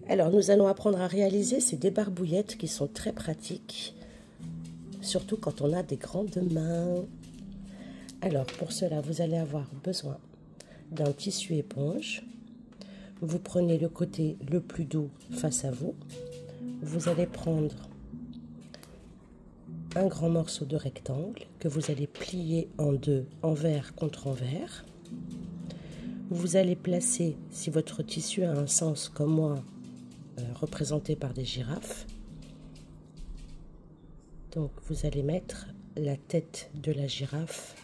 Alors, nous allons apprendre à réaliser ces débarbouillettes qui sont très pratiques, surtout quand on a des grandes mains. Alors, pour cela, vous allez avoir besoin d'un tissu éponge. Vous prenez le côté le plus doux face à vous. Vous allez prendre un grand morceau de rectangle que vous allez plier en deux, envers contre envers. Vous allez placer, si votre tissu a un sens comme moi, représenté par des girafes. Donc vous allez mettre la tête de la girafe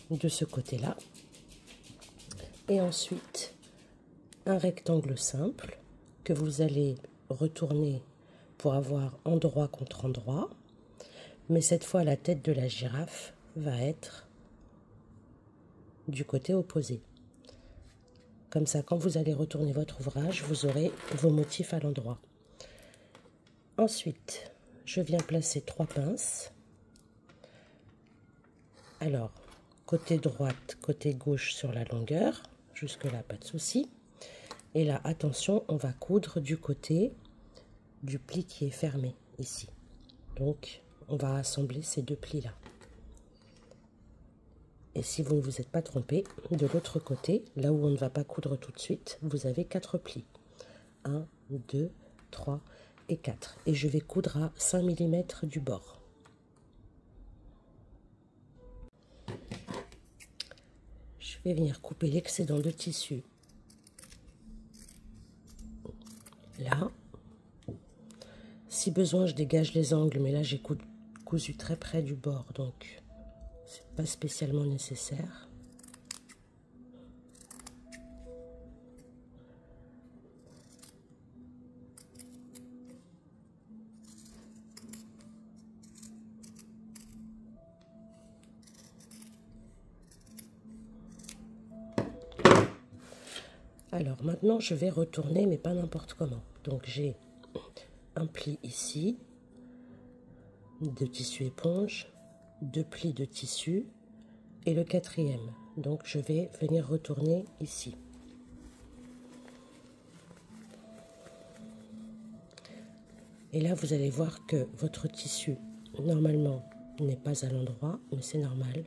de ce côté-là. Et ensuite, un rectangle simple que vous allez retourner pour avoir endroit contre endroit. Mais cette fois, la tête de la girafe va être du côté opposé. Comme ça, quand vous allez retourner votre ouvrage, vous aurez vos motifs à l'endroit. Ensuite, je viens placer 3 pinces. Alors, côté droite, côté gauche sur la longueur. Jusque-là, pas de souci. Et là, attention, on va coudre du côté du pli qui est fermé, ici. Donc, on va assembler ces deux plis-là. Et si vous ne vous êtes pas trompé, de l'autre côté, là où on ne va pas coudre tout de suite, vous avez 4 plis. 1, 2, 3 et 4. Et je vais coudre à 5 mm du bord. Je vais venir couper l'excédent de tissu. Là. Si besoin, je dégage les angles, mais là j'ai cousu très près du bord, donc c'est pas spécialement nécessaire. Alors maintenant je vais retourner, mais pas n'importe comment. Donc j'ai un pli ici de tissu éponge, 2 plis de tissu et le 4e. Donc je vais venir retourner ici. Et là vous allez voir que votre tissu normalement n'est pas à l'endroit, mais c'est normal,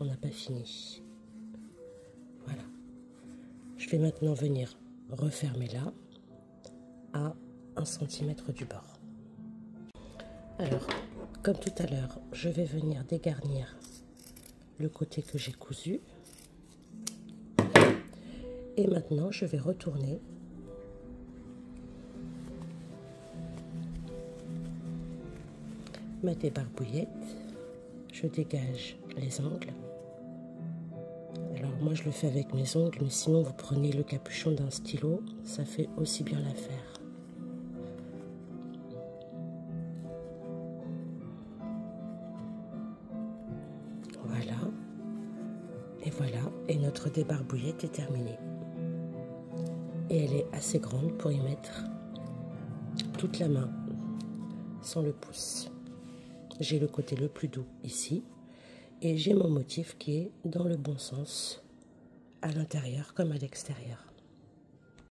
on n'a pas fini. Voilà. Je vais maintenant venir refermer là à 1 cm du bord. Alors, comme tout à l'heure, je vais venir dégarnir le côté que j'ai cousu. Et maintenant, je vais retourner ma débarbouillette. Je dégage les angles. Alors moi, je le fais avec mes ongles, mais sinon, vous prenez le capuchon d'un stylo, ça fait aussi bien l'affaire. Voilà, et notre débarbouillette est terminée. Et elle est assez grande pour y mettre toute la main, sans le pouce. J'ai le côté le plus doux ici, et j'ai mon motif qui est dans le bon sens, à l'intérieur comme à l'extérieur.